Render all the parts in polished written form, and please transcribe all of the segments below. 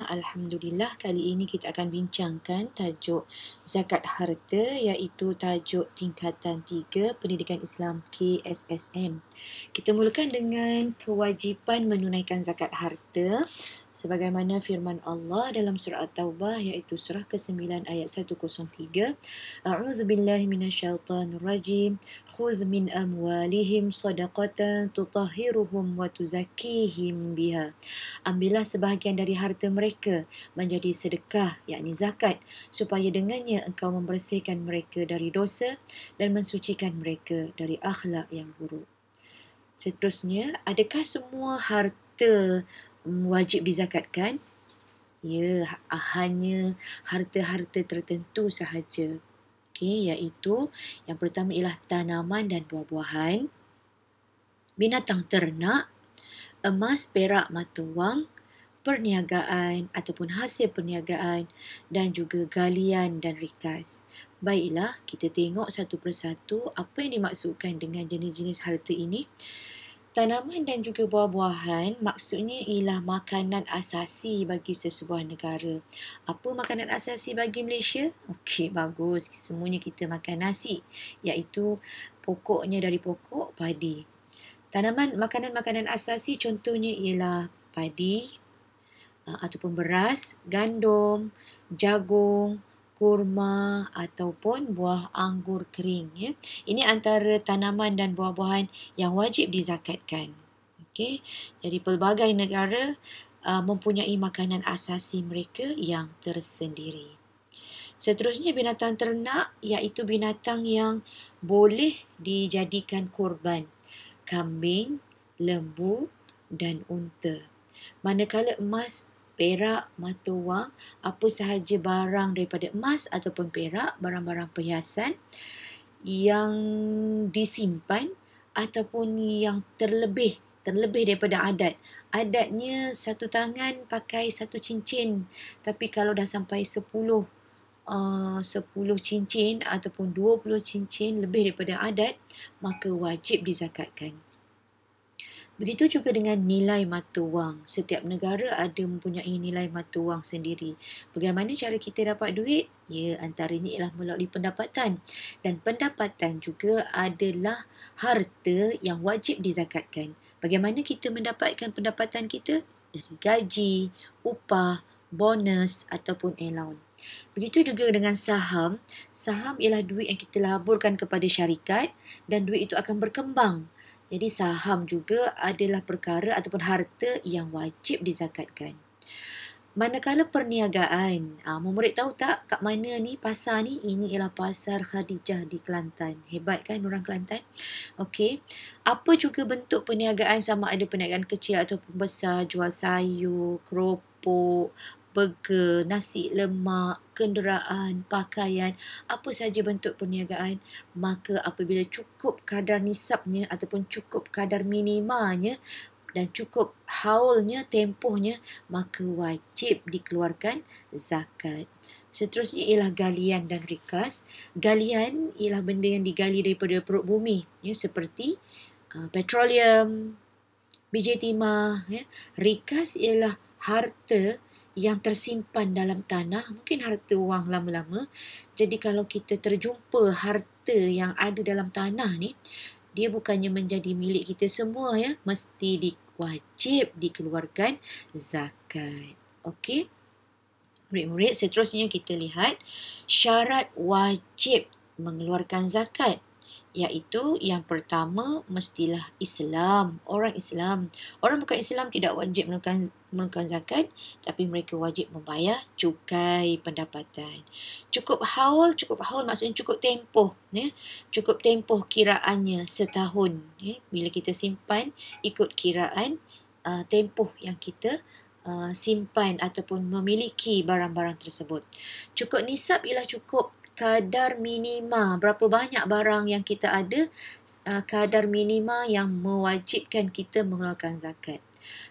Alhamdulillah, kali ini kita akan bincangkan tajuk zakat harta, iaitu tajuk tingkatan 3 Pendidikan Islam KSSM. Kita mulakan dengan kewajipan menunaikan zakat harta sebagaimana firman Allah dalam surah At-Taubah, iaitu surah ke-9 ayat 103. A'udzu billahi minasyaitonir rajim. Khudh min amwalihim shadaqatan tutahhiruhum wa tuzakkihim biha. Ambillah sebahagian dari harta mereka menjadi sedekah, yakni zakat, supaya dengannya engkau membersihkan mereka dari dosa dan mensucikan mereka dari akhlak yang buruk. Seterusnya, adakah semua harta wajib dizakatkan? Ya, hanya harta-harta tertentu sahaja. Okey, iaitu yang pertama ialah tanaman dan buah-buahan, binatang ternak, emas, perak, mata wang, perniagaan ataupun hasil perniagaan dan juga galian dan rikas. Baiklah, kita tengok satu persatu apa yang dimaksudkan dengan jenis-jenis harta ini. Tanaman dan juga buah-buahan maksudnya ialah makanan asasi bagi sesebuah negara. Apa makanan asasi bagi Malaysia? Okey, bagus. Semuanya kita makan nasi, iaitu pokoknya dari pokok padi. Makanan-makanan asasi contohnya ialah padi ataupun beras, gandum, jagung, kurma ataupun buah anggur kering. Ya. Ini antara tanaman dan buah-buahan yang wajib dizakatkan. Okey. Jadi pelbagai negara mempunyai makanan asasi mereka yang tersendiri. Seterusnya binatang ternak, iaitu binatang yang boleh dijadikan korban. Kambing, lembu dan unta. Manakala emas, perak, mata wang, apa sahaja barang daripada emas ataupun perak, barang-barang perhiasan yang disimpan ataupun yang terlebih daripada adat. Adatnya satu tangan pakai satu cincin, tapi kalau dah sampai 10 cincin ataupun 20 cincin lebih daripada adat, maka wajib dizakatkan. Begitu juga dengan nilai mata wang. Setiap negara ada mempunyai nilai mata wang sendiri. Bagaimana cara kita dapat duit? Ya, antaranya ialah melalui pendapatan. Dan pendapatan juga adalah harta yang wajib dizakatkan. Bagaimana kita mendapatkan pendapatan kita? Dari gaji, upah, bonus ataupun allowance. Begitu juga dengan saham. Saham ialah duit yang kita laburkan kepada syarikat dan duit itu akan berkembang. Jadi saham juga adalah perkara ataupun harta yang wajib dizakatkan. Manakala perniagaan, murid tahu tak kat mana ni pasar ni? Ini ialah pasar Khadijah di Kelantan. Hebat kan orang Kelantan? Okey. Apa juga bentuk perniagaan, sama ada perniagaan kecil ataupun besar, jual sayur, keropok, burger, nasi lemak, kenderaan, pakaian, apa sahaja bentuk perniagaan, maka apabila cukup kadar nisabnya ataupun cukup kadar minimanya dan cukup haulnya, tempohnya, maka wajib dikeluarkan zakat. Seterusnya ialah galian dan rikas. Galian ialah benda yang digali daripada perut bumi, ya, seperti petroleum, biji timah. Ya. Rikas ialah harta yang tersimpan dalam tanah, mungkin harta wang lama-lama. Jadi kalau kita terjumpa harta yang ada dalam tanah ni, dia bukannya menjadi milik kita semua, ya, mesti wajib dikeluarkan zakat. Okey. Murid-murid, seterusnya kita lihat syarat wajib mengeluarkan zakat. Iaitu yang pertama mestilah Islam, orang Islam. Orang bukan Islam tidak wajib mengeluarkan zakat, tapi mereka wajib membayar cukai pendapatan. Cukup haul maksudnya cukup tempoh, ya. Cukup tempoh kiraannya setahun, ya. Bila kita simpan ikut kiraan tempoh yang kita simpan ataupun memiliki barang-barang tersebut. Cukup nisab ialah cukup kadar minima, berapa banyak barang yang kita ada, kadar minima yang mewajibkan kita mengeluarkan zakat.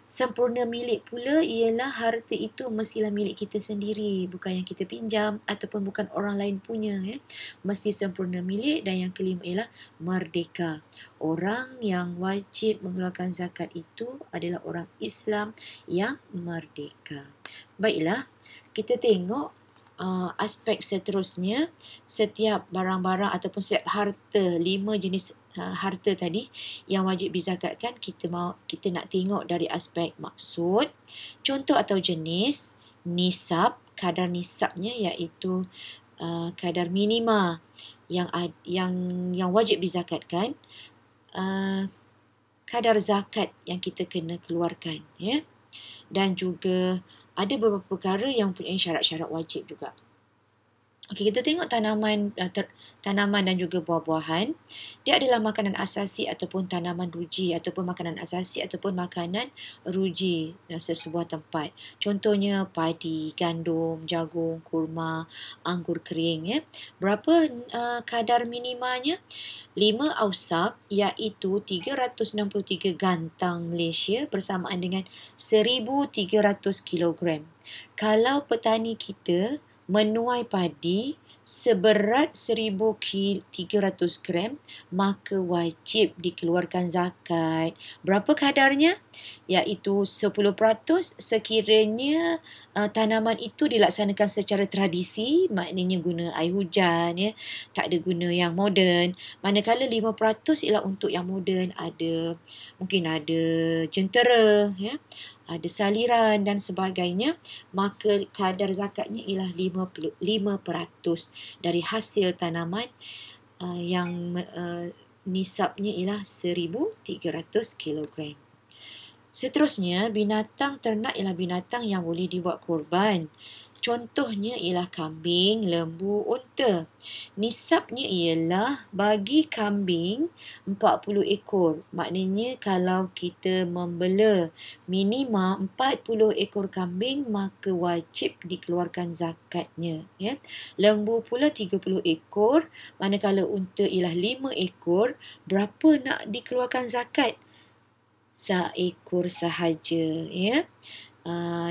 Sempurna milik pula ialah harta itu mestilah milik kita sendiri, bukan yang kita pinjam ataupun bukan orang lain punya, ya. Mesti sempurna milik. Dan yang kelima ialah merdeka. Orang yang wajib mengeluarkan zakat itu adalah orang Islam yang merdeka. Baiklah, kita tengok aspek seterusnya. Setiap barang-barang ataupun setiap harta, 5 jenis harta tadi yang wajib dizakatkan, kita nak tengok dari aspek maksud, contoh atau jenis, nisab, kadar nisabnya iaitu kadar minima yang wajib dizakatkan, kadar zakat yang kita kena keluarkan, ya. Dan juga ada beberapa perkara yang mempunyai syarat-syarat wajib juga. Okey, kita tengok tanaman dan juga buah-buahan. Dia adalah makanan asasi ataupun tanaman ruji, ataupun makanan asasi ataupun makanan ruji sesebuah tempat. Contohnya padi, gandum, jagung, kurma, anggur kering, ya. Berapa kadar minimanya? 5 ausap iaitu 363 gantang Malaysia bersamaan dengan 1,300 kilogram. Kalau petani kita menuai padi seberat 1,300 gram, maka wajib dikeluarkan zakat. Berapa kadarnya? Iaitu 10% sekiranya tanaman itu dilaksanakan secara tradisi, maknanya guna air hujan, ya, tak ada guna yang moden. Manakala 5% ialah untuk yang moden, mungkin ada jentera, ya, ada saliran dan sebagainya, maka kadar zakatnya ialah 5% dari hasil tanaman yang nisabnya ialah 1,300 kilogram. Seterusnya, binatang ternak ialah binatang yang boleh dibuat korban. Contohnya ialah kambing, lembu, unta. Nisabnya ialah bagi kambing 40 ekor. Maknanya kalau kita membela minima 40 ekor kambing, maka wajib dikeluarkan zakatnya, ya. Lembu pula 30 ekor, manakala unta ialah 5 ekor. Berapa nak dikeluarkan zakat? Seekor sahaja, ya.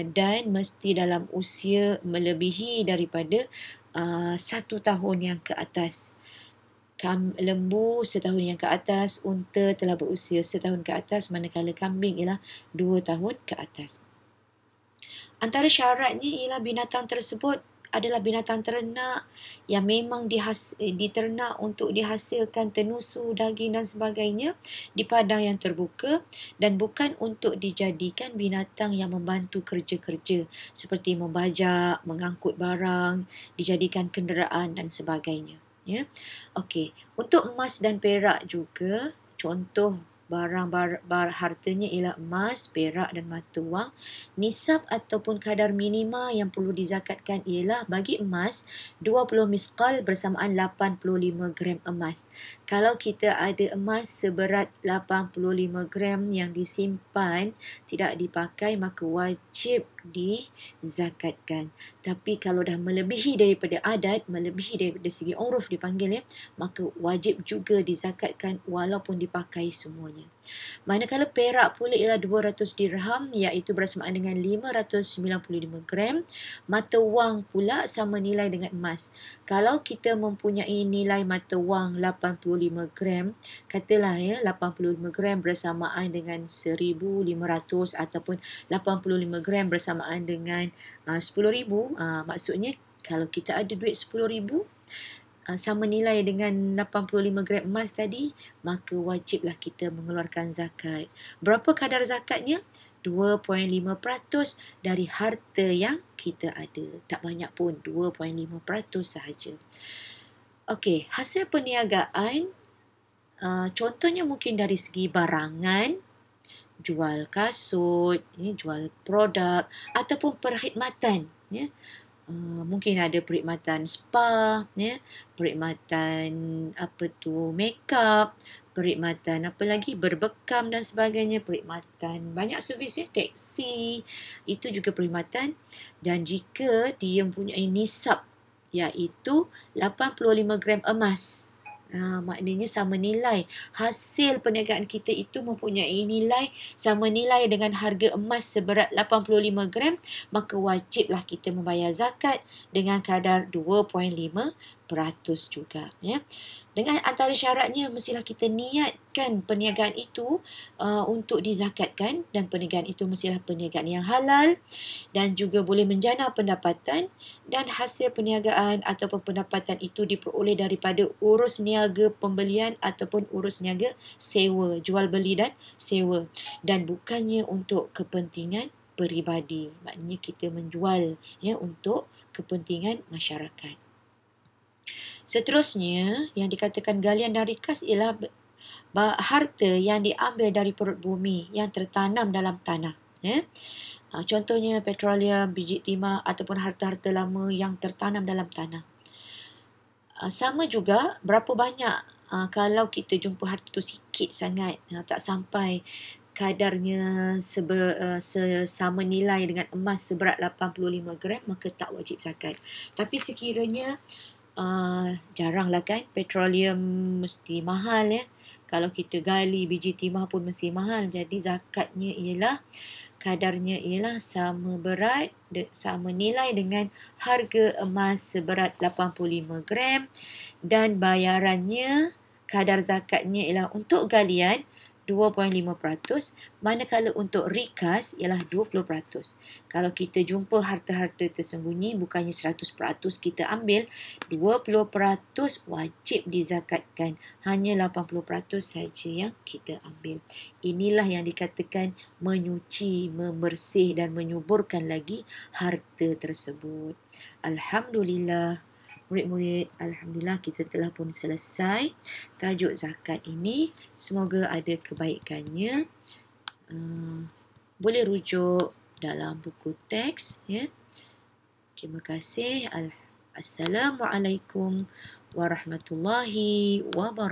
Dan mesti dalam usia melebihi daripada 1 tahun yang ke atas. Lembu setahun yang ke atas, unta telah berusia setahun ke atas, manakala kambing ialah 2 tahun ke atas. Antara syaratnya ialah binatang tersebut adalah binatang ternak yang memang diternak untuk dihasilkan tenusu, daging dan sebagainya di padang yang terbuka, dan bukan untuk dijadikan binatang yang membantu kerja-kerja seperti membajak, mengangkut barang, dijadikan kenderaan dan sebagainya, ya. Okey, untuk emas dan perak juga, contoh barang hartanya ialah emas, perak dan mata wang. Nisab ataupun kadar minima yang perlu dizakatkan ialah bagi emas 20 miskal bersamaan 85 gram emas. Kalau kita ada emas seberat 85 gram yang disimpan tidak dipakai, maka wajib dizakatkan. Tapi kalau dah melebihi daripada adat, melebihi daripada segi uruf dipanggil, ya, maka wajib juga dizakatkan walaupun dipakai semuanya. Manakala perak pula ialah 200 dirham iaitu bersamaan dengan 595 gram. Mata wang pula sama nilai dengan emas. Kalau kita mempunyai nilai mata wang 85 gram, katalah, ya, 85 gram bersamaan dengan 1,500 ataupun 85 gram bersamaan dengan 10,000, maksudnya kalau kita ada duit 10,000 sama nilai dengan 85 gram emas tadi, maka wajiblah kita mengeluarkan zakat. Berapa kadar zakatnya? 2.5% dari harta yang kita ada. Tak banyak pun, 2.5% sahaja. Okey, hasil perniagaan, contohnya mungkin dari segi barangan, jual kasut, jual produk ataupun perkhidmatan, ya. Mungkin ada perkhidmatan spa, ya, perkhidmatan makeup, perkhidmatan berbekam dan sebagainya, perkhidmatan banyak servis, ya, teksi, itu juga perkhidmatan. Dan jika dia mempunyai nisab iaitu 85 gram emas, maknanya sama nilai hasil perniagaan kita itu mempunyai nilai sama nilai dengan harga emas seberat 85 gram, maka wajiblah kita membayar zakat dengan kadar 2.5%. juga, ya. Dengan antara syaratnya mestilah kita niatkan perniagaan itu untuk dizakatkan, dan perniagaan itu mestilah perniagaan yang halal dan juga boleh menjana pendapatan, dan hasil perniagaan ataupun pendapatan itu diperoleh daripada urus niaga pembelian ataupun urus niaga sewa, jual beli dan sewa, dan bukannya untuk kepentingan peribadi. Maknanya kita menjual, ya, untuk kepentingan masyarakat. Seterusnya, yang dikatakan galian dan rikas ialah harta yang diambil dari perut bumi yang tertanam dalam tanah. Ya. Contohnya petroleum, biji timah ataupun harta-harta lama yang tertanam dalam tanah. Sama juga berapa banyak kalau kita jumpa harta itu sikit sangat, tak sampai kadarnya sama nilai dengan emas seberat 85 gram, maka tak wajib zakat. Tapi sekiranya jaranglah kan, petroleum mesti mahal, ya. Kalau kita gali biji timah pun mesti mahal. Jadi zakatnya ialah kadarnya ialah sama berat, sama nilai dengan harga emas seberat 85 gram, dan bayarannya, kadar zakatnya ialah untuk galian 2.5%, manakala untuk rikas ialah 20%. Kalau kita jumpa harta-harta tersembunyi, bukannya 100% kita ambil, 20% wajib dizakatkan. Hanya 80% saja yang kita ambil. Inilah yang dikatakan menyuci, membersih dan menyuburkan lagi harta tersebut. Alhamdulillah. Murid-murid, alhamdulillah kita telah pun selesai tajuk zakat ini. Semoga ada kebaikannya. Boleh rujuk dalam buku teks, ya. Terima kasih. Assalamualaikum warahmatullahi wabarakatuh.